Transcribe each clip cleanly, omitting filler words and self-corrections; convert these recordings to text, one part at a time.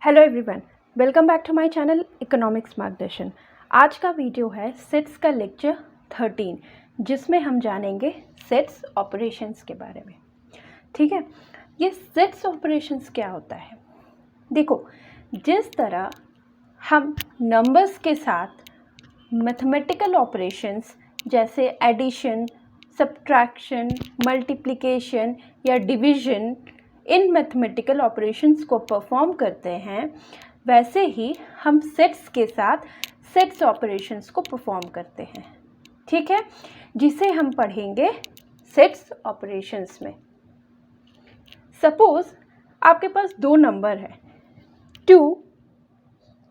Hello everyone, welcome back to my channel economics Margdarshan. आज का video है सेट्स का लेक्चर 13, जिसमें हम जानेंगे सेट्स ऑपरेशंस के बारे में। ठीक है, ये सेट्स ऑपरेशंस क्या होता है? देखो, जिस तरह हम नंबर्स के साथ मैथमेटिकल ऑपरेशंस जैसे एडिशन, सब्ट्रैक्शन, मल्टीप्लिकेशन या डिवीजन इन मैथमेटिकल ऑपरेशंस को परफॉर्म करते हैं, वैसे ही हम सेट्स के साथ सेट्स ऑपरेशंस को परफॉर्म करते हैं। ठीक है, जिसे हम पढ़ेंगे सेट्स ऑपरेशंस में। सपोज आपके पास दो नंबर है 2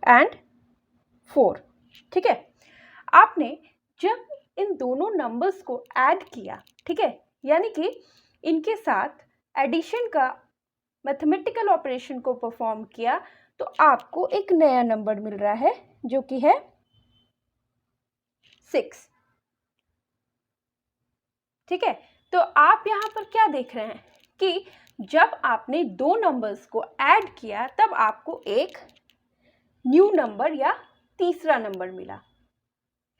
एंड 4। ठीक है, आपने जब इन दोनों नंबर्स को ऐड किया, ठीक है, यानी कि इनके साथ एडिशन का मैथमेटिकल ऑपरेशन को परफॉर्म किया, तो आपको एक नया नंबर मिल रहा है जो कि है 6। ठीक है, तो आप यहाँ पर क्या देख रहे हैं कि जब आपने दो नंबर्स को ऐड किया तब आपको एक न्यू नंबर या तीसरा नंबर मिला,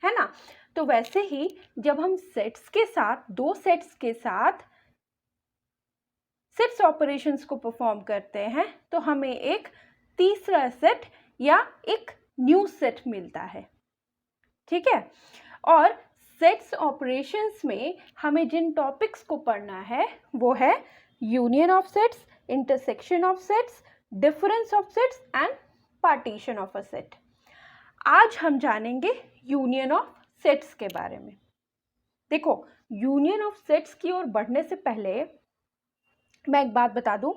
है ना। तो वैसे ही जब हम सेट्स के साथ, दो सेट्स के साथ सेट्स ऑपरेशंस को परफॉर्म करते हैं तो हमें एक तीसरा सेट या एक न्यू सेट मिलता है। ठीक है, और सेट्स ऑपरेशंस में हमें जिन टॉपिक्स को पढ़ना है वो है union of sets, intersection of sets, difference of sets and partition of a set. आज हम जानेंगे यूनियन ऑफ सेट्स के बारे में। देखो, यूनियन ऑफ सेट्स की ओर बढ़ने से पहले मैं एक बात बता दूं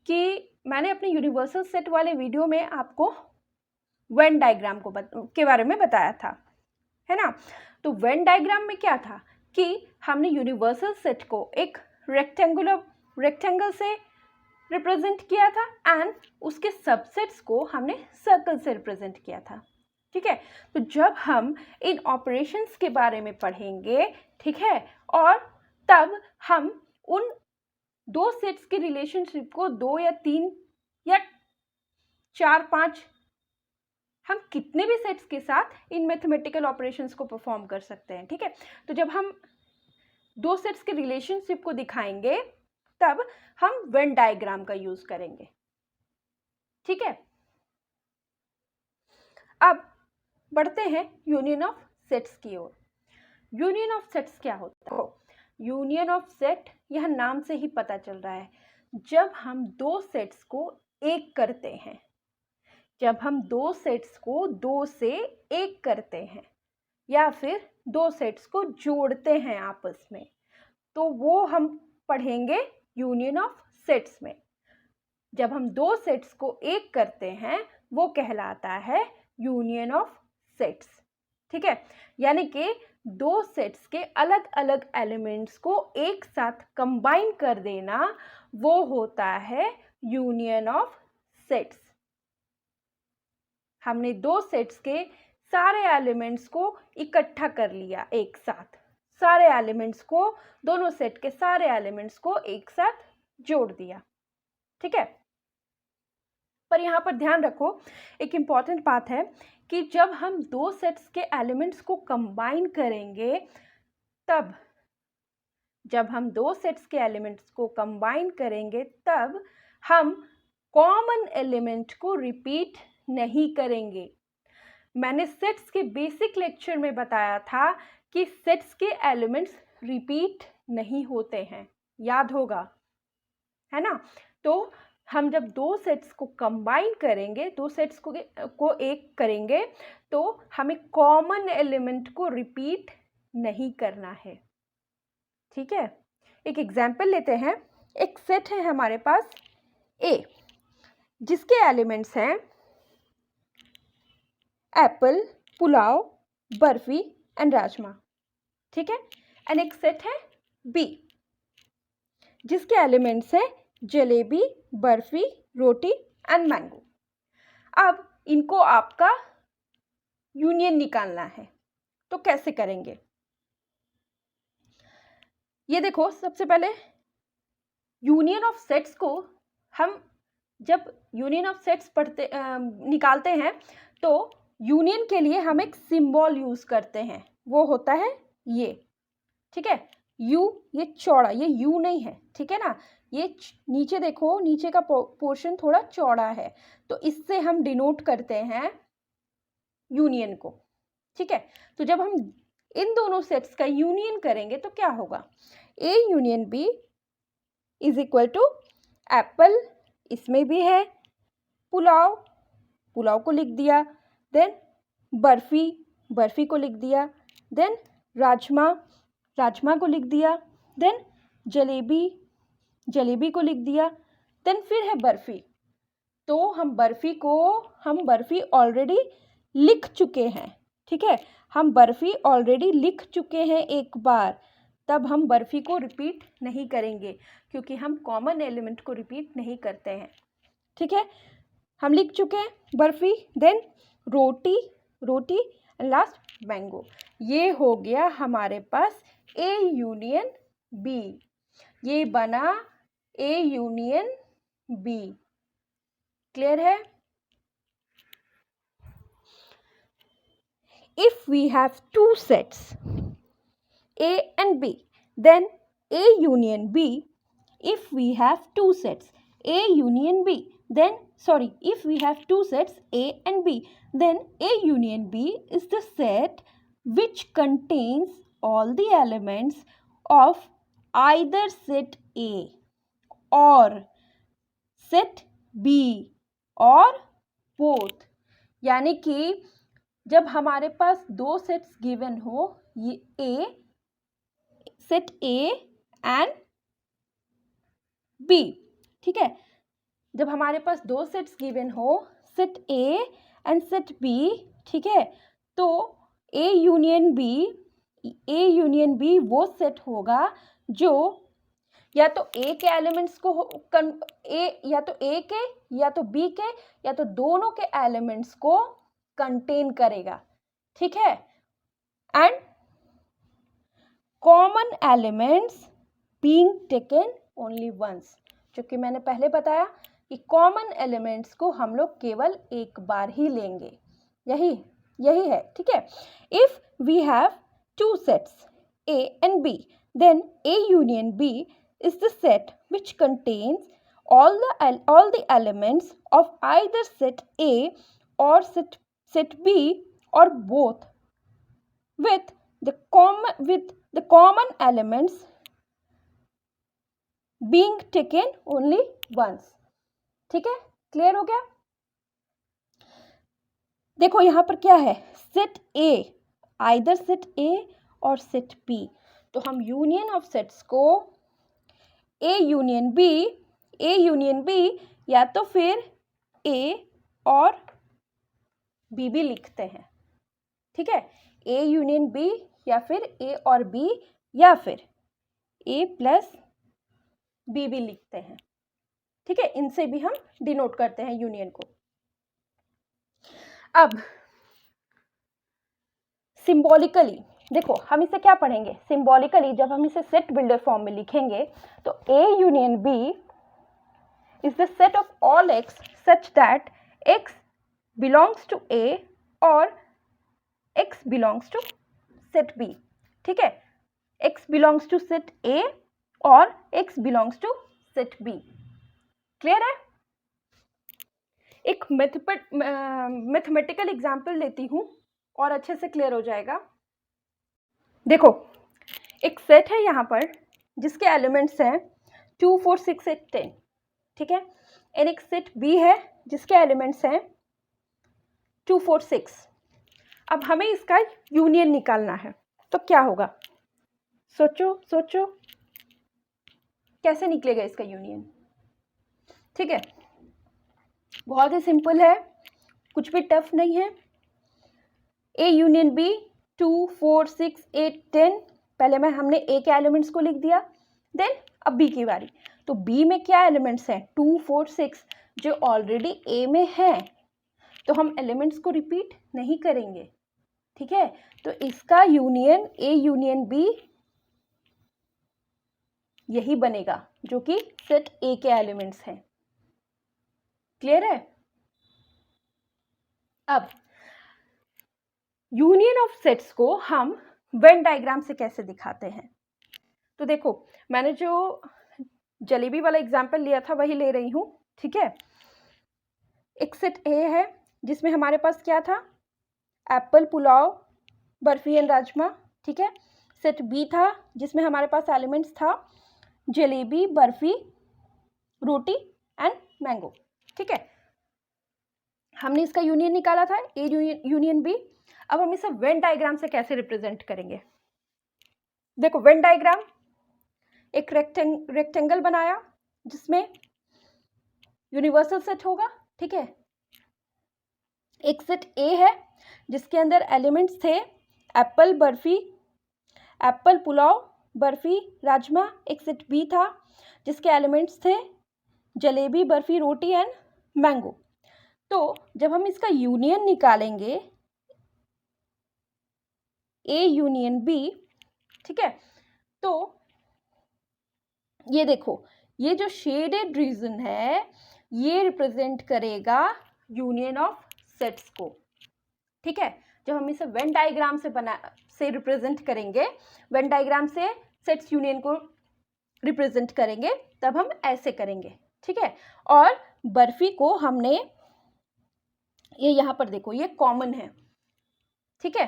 कि मैंने अपने यूनिवर्सल सेट वाले वीडियो में आपको वेन डायग्राम के बारे में बताया था, है ना। तो वेन डायग्राम में क्या था कि हमने यूनिवर्सल सेट को एक रेक्टेंगल से रिप्रेजेंट किया था एंड उसके सबसेट्स को हमने सर्कल से रिप्रेजेंट किया था। ठीक है, तो जब हम इन ऑपरेशंस के बारे में पढ़ेंगे, ठीक है, और तब हम उन दो सेट्स के रिलेशनशिप को 2 या 3 या 4, 5, हम कितने भी सेट्स के साथ इन मैथमेटिकल ऑपरेशंस को परफॉर्म कर सकते हैं। ठीक है, तो जब हम दो सेट्स के रिलेशनशिप को दिखाएंगे तब हम वेन डायग्राम का यूज करेंगे। ठीक है, अब बढ़ते हैं यूनियन ऑफ सेट्स की ओर। यूनियन ऑफ सेट्स क्या होता है? यूनियन ऑफ सेट, यह नाम से ही पता चल रहा है, जब हम दो सेट्स को एक करते हैं, जब हम दो सेट्स को 2 से एक करते हैं या फिर दो सेट्स को जोड़ते हैं आपस में, तो वो हम पढ़ेंगे यूनियन ऑफ सेट्स में। जब हम दो सेट्स को एक करते हैं वो कहलाता है यूनियन ऑफ सेट्स। ठीक है, यानी कि दो सेट्स के अलग अलग एलिमेंट्स को एक साथ कंबाइन कर देना, वो होता है यूनियन ऑफ सेट्स। हमने दो सेट्स के सारे एलिमेंट्स को इकट्ठा कर लिया एक साथ, सारे एलिमेंट्स को, दोनों सेट के सारे एलिमेंट्स को एक साथ जोड़ दिया। ठीक है, पर यहाँ पर ध्यान रखो, एक इम्पॉर्टेंट बात है कि जब हम दो सेट्स के एलिमेंट्स को कंबाइन करेंगे, तब जब हम दो सेट्स के एलिमेंट्स को कंबाइन करेंगे तब हम कॉमन एलिमेंट को रिपीट नहीं करेंगे। मैंने सेट्स के बेसिक लेक्चर में बताया था कि सेट्स के एलिमेंट्स रिपीट नहीं होते हैं, याद होगा, है ना। तो हम जब दो सेट्स को कंबाइन करेंगे, दो सेट्स को एक करेंगे, तो हमें कॉमन एलिमेंट को रिपीट नहीं करना है। ठीक है, एक एग्जाम्पल लेते हैं। एक सेट है हमारे पास ए, जिसके एलिमेंट्स हैं एप्पल, पुलाव, बर्फी एंड राजमा। ठीक है, एंड एक सेट है बी, जिसके एलिमेंट्स हैं जलेबी, बर्फी, रोटी एंड मैंगो। अब इनको आपका यूनियन निकालना है, तो कैसे करेंगे? ये देखो, सबसे पहले यूनियन ऑफ सेट्स को हम जब यूनियन ऑफ सेट्स निकालते हैं तो यूनियन के लिए हम एक सिंबल यूज करते हैं, वो होता है ये, ठीक है। यू, ये चौड़ा, ये यू नहीं है, ठीक है ना। ये नीचे देखो, नीचे का पोर्शन थोड़ा चौड़ा है, तो इससे हम डिनोट करते हैं यूनियन को, ठीक है। तो जब हम इन दोनों सेट्स का यूनियन करेंगे तो क्या होगा, A union B is equal to apple, इसमें भी है पुलाव, पुलाव को लिख दिया, देन बर्फी, बर्फी को लिख दिया, देन राजमा, राजमा को लिख दिया, देन जलेबी, जलेबी को लिख दिया, देन फिर है बर्फी। तो हम बर्फी ऑलरेडी लिख चुके हैं, ठीक है। हम बर्फी ऑलरेडी लिख चुके हैं एक बार, तब हम बर्फी को रिपीट नहीं करेंगे, क्योंकि हम कॉमन एलिमेंट को रिपीट नहीं करते हैं, ठीक है। हम लिख चुके हैं बर्फी, देन रोटी, रोटी, लास्ट मैंगो। ये हो गया हमारे पास ए यूनियन बी, ये बना ए यूनियन बी। क्लियर है? If we have two sets A and B, then A union B. If we have two sets A union B, then if we have two sets A and B, then A union B is the set which contains all the elements of either set A or set B or both। यानी कि जब हमारे पास दो sets given हो, ये A, set A and B, ठीक है। जब हमारे पास दो सेट्स गिवन हो, set A and set B, ठीक है, तो ए यूनियन बी वो सेट होगा जो या तो ए के एलिमेंट्स को या तो ए के या तो बी के या तो दोनों के एलिमेंट्स को कंटेन करेगा, ठीक है। And common elements being taken only once, जो कि मैंने पहले बताया कि कॉमन एलिमेंट्स को हम लोग केवल एक बार ही लेंगे, यही है, ठीक है। If we have two sets A and B, then A union B is the set which contains all the elements of either set A or set B or both, with the common elements being taken only once। ठीक है, clear हो गया? देखो यहां पर क्या है, set A, either set A और सेट B। तो हम यूनियन ऑफ सेट्स को ए यूनियन बी या तो फिर ए और बी भी लिखते हैं, ठीक है। ए यूनियन बी या फिर ए और बी या फिर ए प्लस बी भी लिखते हैं, ठीक है। इनसे भी हम डिनोट करते हैं यूनियन को। अब सिंबॉलिकली देखो, हम इसे क्या पढ़ेंगे, सिंबॉलिकली जब हम इसे सेट बिल्डर फॉर्म में लिखेंगे तो A union B is the set of all X such that X belongs to A और X belongs to set B, ठीक है। X belongs to set A और X belongs to set B. Clear है? एक mathematical example लेती हूँ और अच्छे से क्लियर हो जाएगा। देखो, एक सेट है यहाँ पर जिसके एलिमेंट्स हैं 2, 4, 6, 8, 10, ठीक है। एंड एक सेट बी है जिसके एलिमेंट्स हैं 2, 4, 6। अब हमें इसका यूनियन निकालना है, तो क्या होगा, सोचो कैसे निकलेगा इसका यूनियन। ठीक है, बहुत ही सिंपल है, कुछ भी टफ नहीं है। A union B 2, 4, 6, 8, 10। पहले हमने ए के एलिमेंट्स को लिख दिया, देन अब बी की बारी। तो बी में क्या एलिमेंट्स हैं, 2, 4, 6 जो ऑलरेडी ए में है, तो हम एलिमेंट्स को रिपीट नहीं करेंगे, ठीक है। तो इसका यूनियन ए यूनियन बी यही बनेगा जो कि सेट ए के एलिमेंट्स हैं। क्लियर है? अब यूनियन ऑफ सेट्स को हम वेन डायग्राम से कैसे दिखाते हैं? तो देखो, मैंने जो जलेबी वाला एग्जाम्पल लिया था वही ले रही हूँ, ठीक है। एक सेट ए है जिसमें हमारे पास क्या था, एप्पल, पुलाव, बर्फी एंड राजमा, ठीक है। सेट बी था जिसमें हमारे पास एलिमेंट्स था जलेबी, बर्फी, रोटी एंड मैंगो, ठीक है। हमने इसका यूनियन निकाला था, ए यूनियन बी। अब हम इसे वेन डायग्राम से कैसे रिप्रेजेंट करेंगे? देखो, वेन डायग्राम, एक रेक्टेंगल बनाया जिसमें यूनिवर्सल सेट होगा, ठीक है। एक सेट ए है जिसके अंदर एलिमेंट्स थे एप्पल, बर्फी, एप्पल, पुलाव, बर्फी, राजमा। एक सेट बी था जिसके एलिमेंट्स थे जलेबी, बर्फी, रोटी एंड मैंगो। तो जब हम इसका यूनियन निकालेंगे, ए यूनियन बी, ठीक है, तो ये देखो, ये जो शेडेड रीजन है ये रिप्रेजेंट करेगा यूनियन ऑफ सेट्स को, ठीक है। जब हम इसे वेन डायग्राम से रिप्रेजेंट करेंगे, वेन डायग्राम से सेट्स यूनियन को रिप्रेजेंट करेंगे, तब हम ऐसे करेंगे, ठीक है। और बर्फी को हमने, ये यहाँ पर देखो, ये कॉमन है, ठीक है।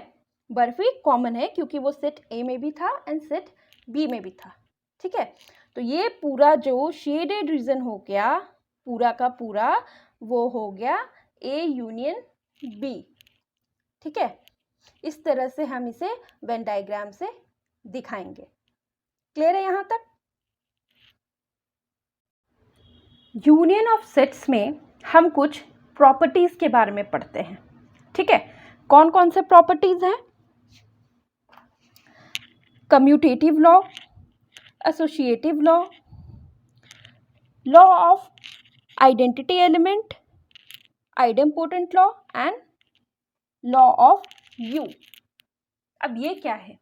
बर्फी कॉमन है क्योंकि वो सेट ए में भी था एंड सेट बी में भी था, ठीक है। तो ये पूरा जो शेडेड रीजन हो गया, पूरा का पूरा वो हो गया ए यूनियन बी, ठीक है। इस तरह से हम इसे वेन डायग्राम से दिखाएंगे। क्लियर है यहाँ तक? यूनियन ऑफ सेट्स में हम कुछ प्रॉपर्टीज के बारे में पढ़ते हैं, ठीक है। कौन कौन से प्रॉपर्टीज हैं? Commutative law, associative law, law of identity element, idempotent law and law of you. अब ये क्या है,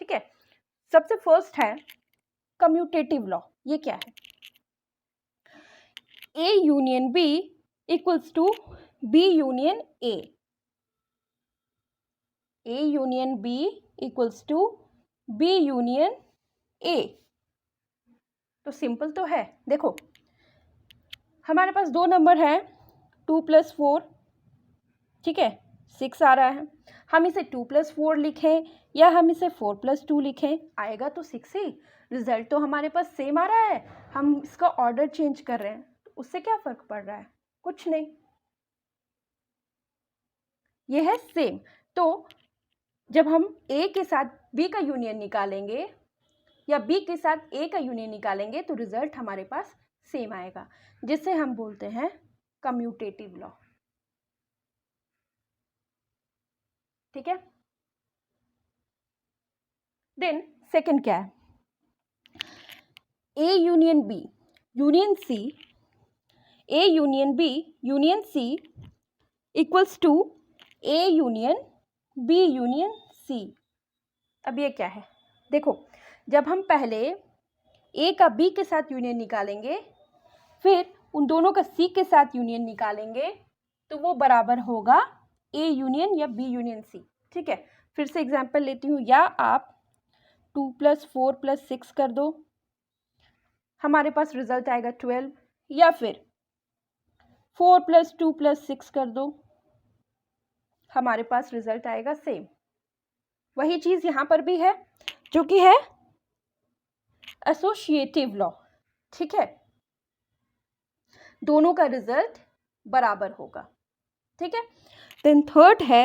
ठीक है। सबसे फर्स्ट है कम्यूटेटिव लॉ। ये क्या है? A union B equals to B union A. A union B equals to B union A. तो सिंपल तो है। देखो, हमारे पास दो नंबर हैं 2 + 4, ठीक है, 6 आ रहा है। हम इसे 2 + 4 लिखें या हम इसे 4 + 2 लिखें, आएगा तो 6 ही। रिजल्ट तो हमारे पास सेम आ रहा है, हम इसका ऑर्डर चेंज कर रहे हैं, तो उससे क्या फ़र्क पड़ रहा है? कुछ नहीं, ये है सेम। तो जब हम ए के साथ बी का यूनियन निकालेंगे या बी के साथ ए का यूनियन निकालेंगे तो रिजल्ट हमारे पास सेम आएगा, जिसे हम बोलते हैं कम्यूटेटिव लॉ, ठीक है। देन सेकंड क्या है? A union B union C, A union B union C equals to A union B union C. अब ये क्या है? देखो, जब हम पहले ए का बी के साथ यूनियन निकालेंगे, फिर उन दोनों का सी के साथ यूनियन निकालेंगे, तो वो बराबर होगा ए यूनियन या बी यूनियन सी, ठीक है। फिर से एग्जांपल लेती हूँ, या आप 2 + 4 + 6 कर दो, हमारे पास रिजल्ट आएगा 12, या फिर 4 + 2 + 6 कर दो, हमारे पास रिजल्ट आएगा सेम। वही चीज़ यहाँ पर भी है, जो कि है एसोसिएटिव लॉ, ठीक है। दोनों का रिजल्ट बराबर होगा, ठीक है। देन थर्ड है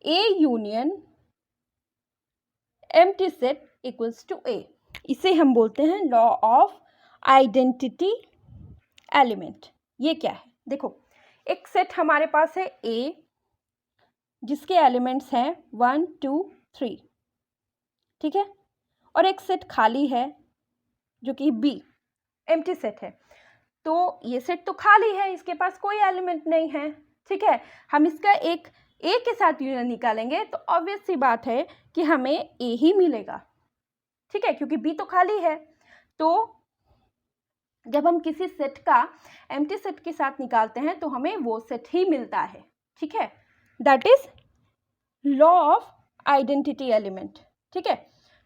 A union empty set equals to A. इसे हम बोलते हैं लॉ ऑफ आइडेंटिटी एलिमेंट। ये क्या है? देखो, एक सेट हमारे पास है ए जिसके एलिमेंट्स हैं 1 2 3, ठीक है, और एक सेट खाली है जो कि बी, एम्प्टी सेट है। तो ये सेट तो खाली है, इसके पास कोई एलिमेंट नहीं है, ठीक है। हम इसका एक ए के साथ यूनियन निकालेंगे तो ऑब्वियस सी बात है कि हमें ए ही मिलेगा, ठीक है, क्योंकि बी तो खाली है। तो जब हम किसी सेट का एम्प्टी सेट के साथ निकालते हैं तो हमें वो सेट ही मिलता है, ठीक है। That is law of identity element, ठीक है।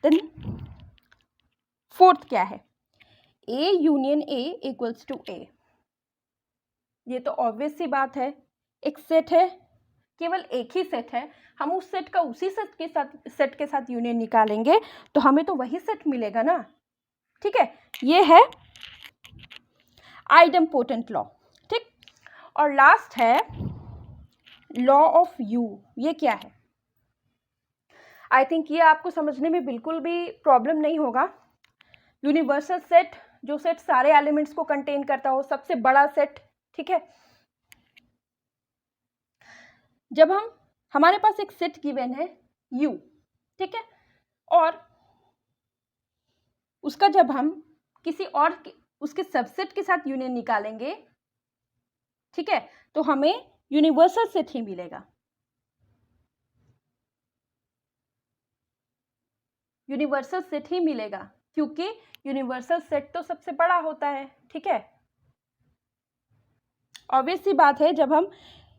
देन फोर्थ क्या है, A union A equals to A. ये तो ऑब्वियस सी बात है, एक सेट है, केवल एक ही सेट है, हम उस सेट का उसी सेट के साथ यूनियन निकालेंगे तो हमें तो वही सेट मिलेगा ना, ठीक है। ये है आइडेम्पोटेंट लॉ, ठीक। और लास्ट है लॉ ऑफ यू। ये क्या है? आई थिंक ये आपको समझने में बिल्कुल भी प्रॉब्लम नहीं होगा। यूनिवर्सल सेट, जो सेट सारे एलिमेंट्स को कंटेन करता हो, सबसे बड़ा सेट, ठीक है। जब हमारे पास एक सेट गिवन है U, ठीक है, और उसका जब हम किसी और उसके सबसेट के साथ यूनियन निकालेंगे, ठीक है, तो हमें यूनिवर्सल सेट ही मिलेगा। यूनिवर्सल सेट ही मिलेगा क्योंकि यूनिवर्सल सेट तो सबसे बड़ा होता है, ठीक है। ऑब्वियस सी बात है, जब हम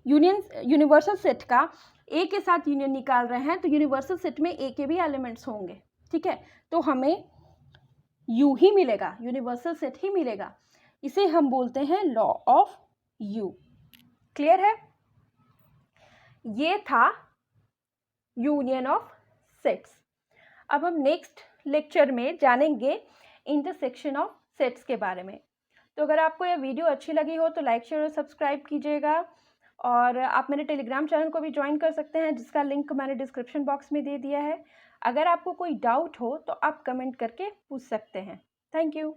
यूनिवर्सल सेट का ए के साथ यूनियन निकाल रहे हैं तो यूनिवर्सल सेट में ए के भी एलिमेंट्स होंगे, ठीक है, तो हमें यू ही मिलेगा, यूनिवर्सल सेट ही मिलेगा। इसे हम बोलते हैं लॉ ऑफ यू। क्लियर है? ये था यूनियन ऑफ सेट्स। अब हम नेक्स्ट लेक्चर में जानेंगे इंटरसेक्शन ऑफ सेट्स के बारे में। तो अगर आपको यह वीडियो अच्छी लगी हो तो लाइक, शेयर और सब्सक्राइब कीजिएगा, और आप मेरे टेलीग्राम चैनल को भी ज्वाइन कर सकते हैं जिसका लिंक मैंने डिस्क्रिप्शन बॉक्स में दे दिया है। अगर आपको कोई डाउट हो तो आप कमेंट करके पूछ सकते हैं। Thank you.